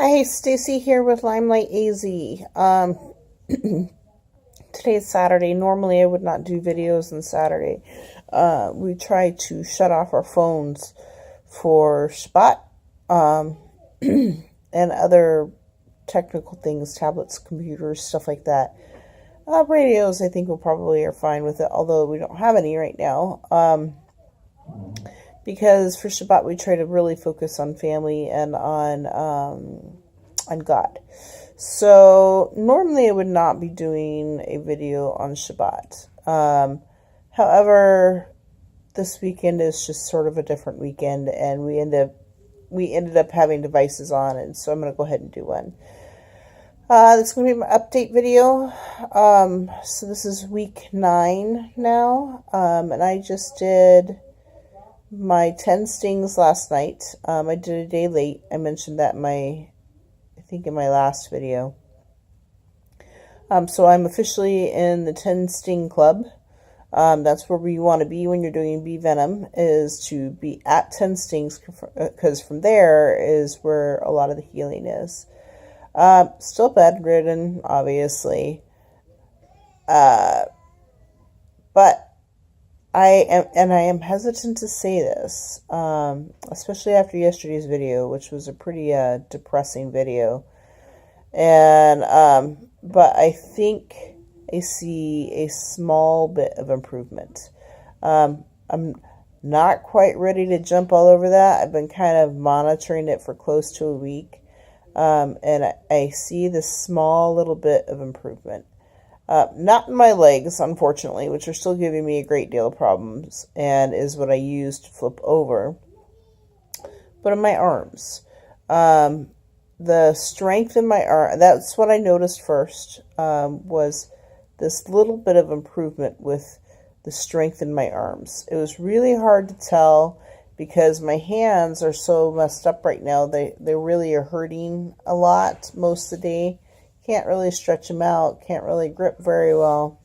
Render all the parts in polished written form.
Hi, Stacy here with Limelight AZ. Today's Saturday. Normally I would not do videos on Saturday. We try to shut off our phones for Shabbat, and other technical things, tablets, computers, stuff like that. Radios, I think we probably are fine with it, although we don't have any right now. Because for Shabbat we try to really focus on family and on God. So normally I would not be doing a video on Shabbat. However, this weekend is just sort of a different weekend, and we ended up having devices on, and so I'm going to go ahead and do one. This is going to be my update video. So this is week 9 now, and I just did my 10 stings last night. I did a day late. I mentioned that in my last video. So I'm officially in the 10 sting club. That's where we want to be when you're doing bee venom, is to be at 10 stings, because from there is where a lot of the healing is. Still bedridden, obviously. But I am hesitant to say this, especially after yesterday's video, which was a pretty depressing video. And but I think I see a small bit of improvement. I'm not quite ready to jump all over that. I've been kind of monitoring it for close to a week, and I see this small little bit of improvement. Not in my legs, unfortunately, which are still giving me a great deal of problems, and is what I use to flip over, but in my arms. The strength in my arm, that's what I noticed first, was this little bit of improvement with the strength in my arms. It was really hard to tell because my hands are so messed up right now. They really are hurting a lot most of the day. Can't really stretch them out. Can't really grip very well.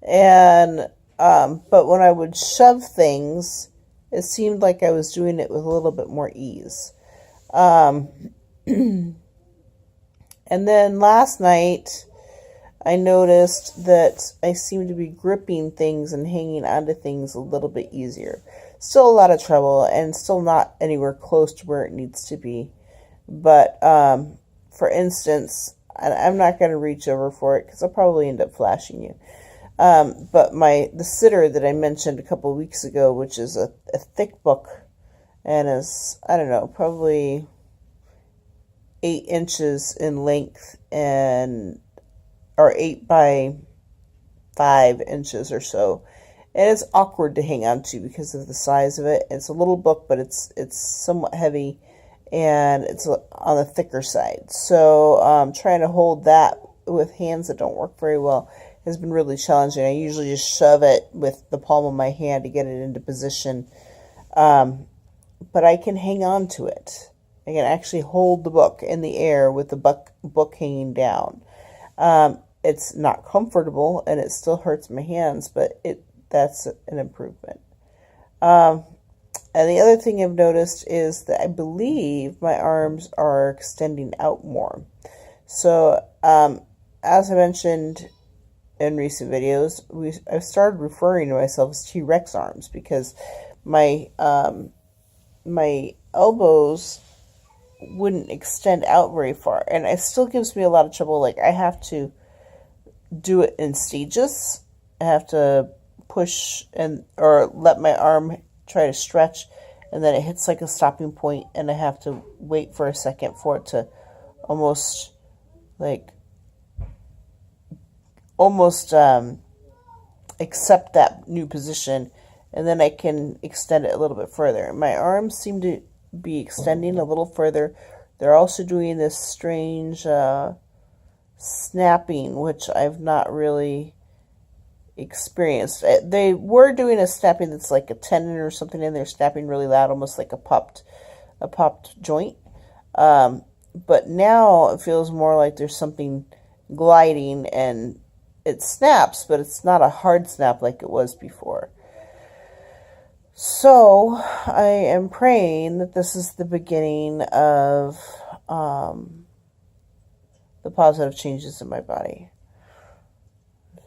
And, but when I would shove things, it seemed like I was doing it with a little bit more ease. And then last night, I noticed that I seemed to be gripping things and hanging onto things a little bit easier. Still a lot of trouble, and still not anywhere close to where it needs to be. But, for instance, I'm not going to reach over for it because I'll probably end up flashing you. But the sitter that I mentioned a couple of weeks ago, which is a thick book, and is, I don't know, probably 8 inches in length, or 8 by 5 inches or so. And it's awkward to hang on to because of the size of it. It's a little book, but it's somewhat heavy, and it's on the thicker side. So trying to hold that with hands that don't work very well has been really challenging. I usually just shove it with the palm of my hand to get it into position. But I can hang on to it. I can actually hold the book in the air with the book hanging down. It's not comfortable, and it still hurts my hands, but that's an improvement. And the other thing I've noticed is that I believe my arms are extending out more. So, as I mentioned in recent videos, I've started referring to myself as T-Rex arms, because my elbows wouldn't extend out very far, and it still gives me a lot of trouble. Like, I have to do it in stages. I have to push or let my arm try to stretch, and then it hits like a stopping point, and I have to wait for a second for it to almost accept that new position, and then I can extend it a little bit further. My arms seem to be extending a little further. They're also doing this strange snapping, which I've not really experienced. They were doing a snapping that's like a tendon or something in there, snapping really loud, almost like a popped joint. But now it feels more like there's something gliding, and it snaps, but it's not a hard snap like it was before. So I am praying that this is the beginning of um, the positive changes in my body.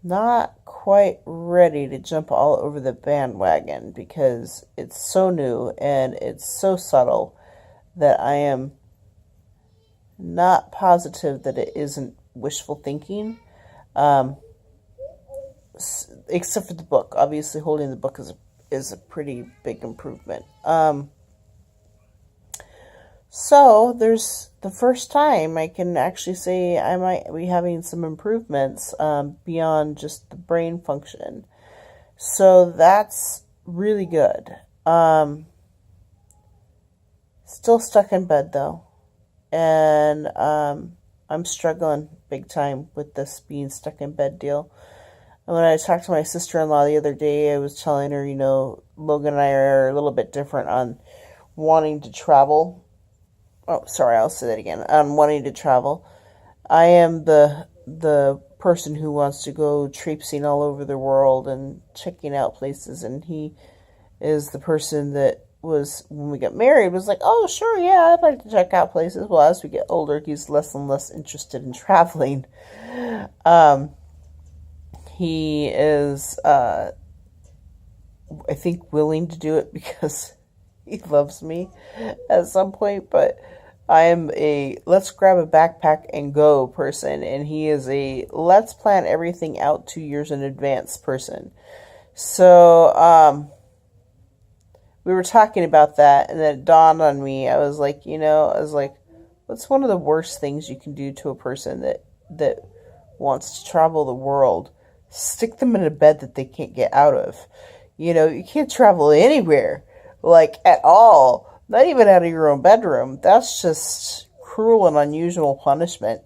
Not quite ready to jump all over the bandwagon because it's so new and it's so subtle that I am not positive that it isn't wishful thinking. Um, Except for the book. Obviously, holding the book is a pretty big improvement. So there's the first time I can actually say I might be having some improvements beyond just the brain function. So that's really good. Still stuck in bed though, and I'm struggling big time with this being stuck in bed deal. And when I talked to my sister-in-law the other day, I was telling her, Logan and I are a little bit different on wanting to travel. Oh, sorry, I'll say that again. On wanting to travel. I am the person who wants to go traipsing all over the world and checking out places, and he is the person that was, when we got married, was like, oh, sure, yeah, I'd like to check out places. Well, as we get older, he's less and less interested in traveling. He is, I think, willing to do it because he loves me at some point, but I am a let's grab a backpack and go person, and he is a let's plan everything out 2 years in advance person. So, we were talking about that, and then it dawned on me. I was like, what's one of the worst things you can do to a person that wants to travel the world? Stick them in a bed that they can't get out of. You can't travel anywhere, like at all. Not even out of your own bedroom. That's just cruel and unusual punishment.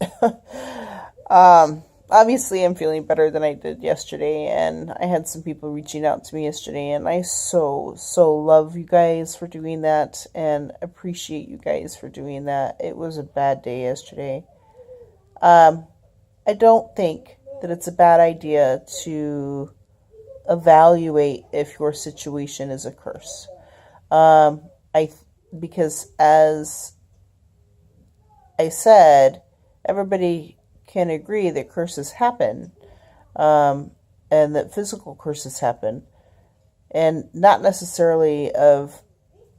Obviously, I'm feeling better than I did yesterday, and I had some people reaching out to me yesterday, and I so love you guys for doing that, and appreciate you guys for doing that. It was a bad day yesterday. I don't think that it's a bad idea to evaluate if your situation is a curse. Because as I said, everybody can agree that curses happen, and that physical curses happen, and not necessarily of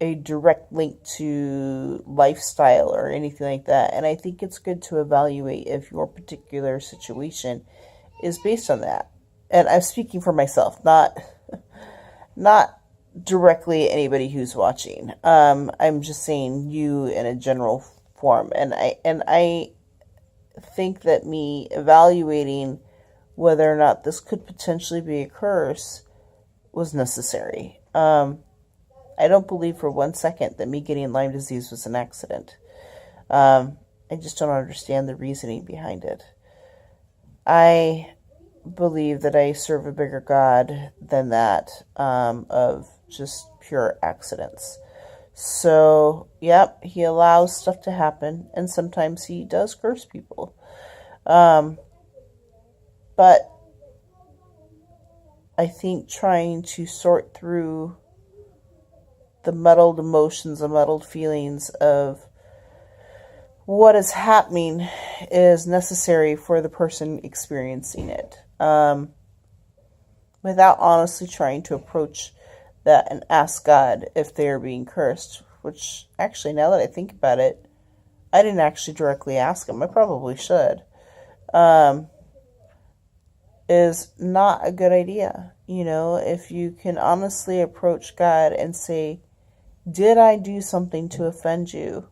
a direct link to lifestyle or anything like that. And I think it's good to evaluate if your particular situation is based on that. And I'm speaking for myself, not directly anybody who's watching. I'm just saying you in a general form. And I think that me evaluating whether or not this could potentially be a curse was necessary. I don't believe for 1 second that me getting Lyme disease was an accident. I just don't understand the reasoning behind it. I believe that I serve a bigger God than that, of just pure accidents. So, yep, he allows stuff to happen, and sometimes he does curse people. But I think trying to sort through the muddled emotions, the muddled feelings of what is happening is necessary for the person experiencing it. Without honestly trying to approach that and ask God if they are being cursed, which actually, now that I think about it, I didn't actually directly ask him. I probably should. Is not a good idea. If you can honestly approach God and say, did I do something to offend you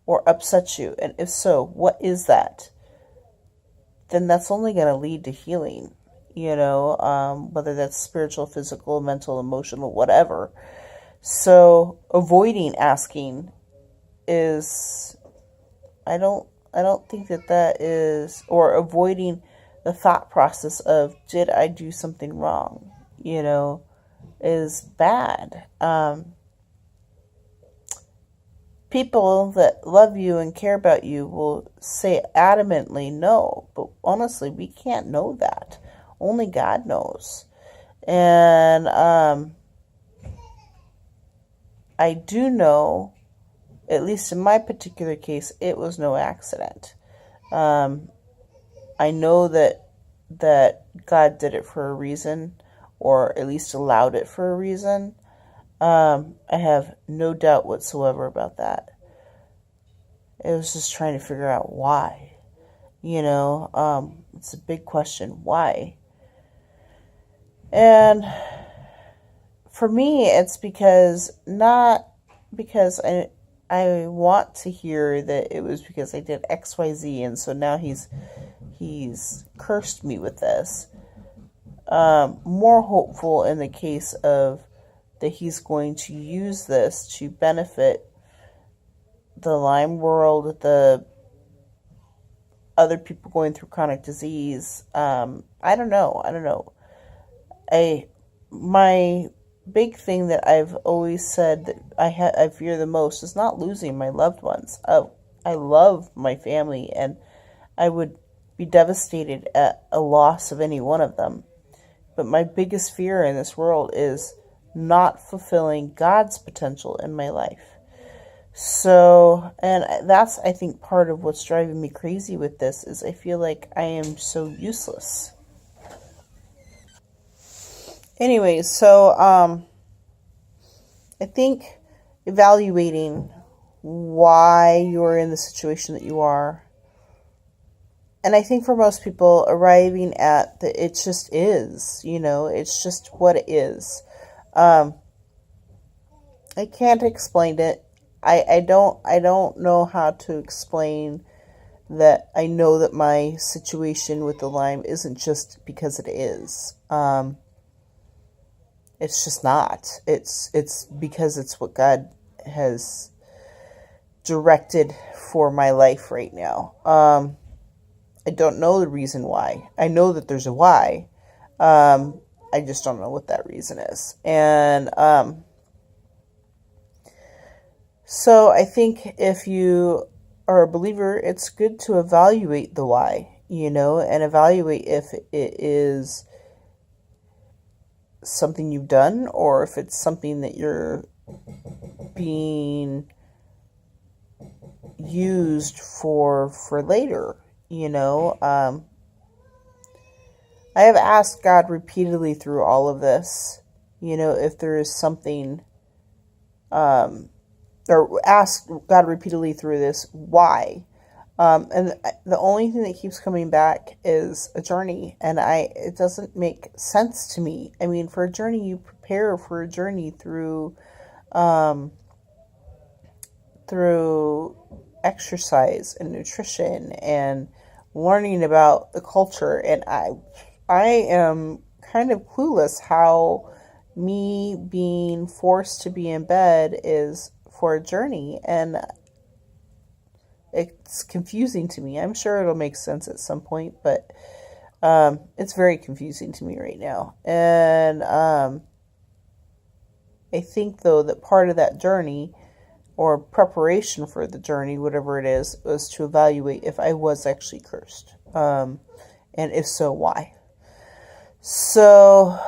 or upset you? And if so, what is that? Then that's only going to lead to healing, whether that's spiritual, physical, mental, emotional, whatever. So avoiding asking is, I don't think that is, or avoiding the thought process of, did I do something wrong, is bad. People that love you and care about you will say adamantly no, but honestly, we can't know that. Only God knows. And I do know, at least in my particular case, it was no accident. I know that God did it for a reason, or at least allowed it for a reason. I have no doubt whatsoever about that. It was just trying to figure out why. It's a big question. Why? And for me, it's not because I want to hear that it was because I did XYZ, and so now he's cursed me with this. More hopeful in the case of that he's going to use this to benefit the Lyme world, the other people going through chronic disease. I don't know. My big thing that I've always said that I fear the most is not losing my loved ones. I love my family, and I would be devastated at a loss of any one of them. But my biggest fear in this world is not fulfilling God's potential in my life. So, and that's, I think, part of what's driving me crazy with this is I feel like I am so useless. Anyways, so I think evaluating why you're in the situation that you are, and I think for most people, arriving at that it just is, it's just what it is. I can't explain it. I don't know how to explain that. I know that my situation with the Lyme isn't just because it is. It's just not. It's because it's what God has directed for my life right now. I don't know the reason why. I know that there's a why. I just don't know what that reason is. And so I think if you are a believer, it's good to evaluate the why, and evaluate if it is something you've done or if it's something that you're being used for later, I have asked God repeatedly through all of this, if there is something, or asked God repeatedly through this, why? And the only thing that keeps coming back is a journey, and it doesn't make sense to me. I mean, for a journey, you prepare for a journey through exercise and nutrition and learning about the culture. And I am kind of clueless how me being forced to be in bed is for a journey, and it's confusing to me. I'm sure it'll make sense at some point, but it's very confusing to me right now. And I think, though, that part of that journey or preparation for the journey, whatever it is, was to evaluate if I was actually cursed. And if so, why? So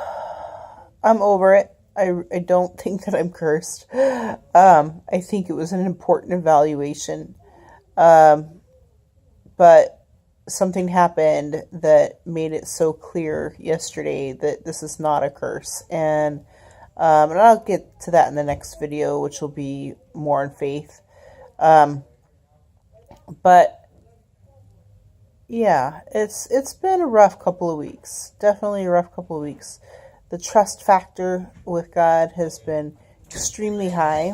I'm over it. I don't think that I'm cursed. I think it was an important evaluation. But something happened that made it so clear yesterday that this is not a curse. And I'll get to that in the next video, which will be more in faith. But yeah, it's been a rough couple of weeks. Definitely a rough couple of weeks. The trust factor with God has been extremely high.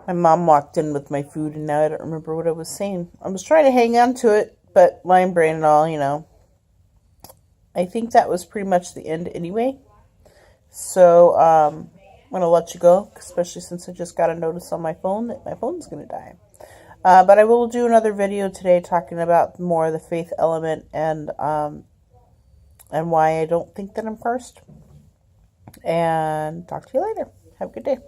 My mom walked in with my food, and now I don't remember what I was saying. I was trying to hang on to it, but Lyme brain and all, I think that was pretty much the end anyway. So I'm going to let you go, especially since I just got a notice on my phone that my phone's going to die. But I will do another video today talking about more of the faith element and why I don't think that I'm cursed. And talk to you later. Have a good day.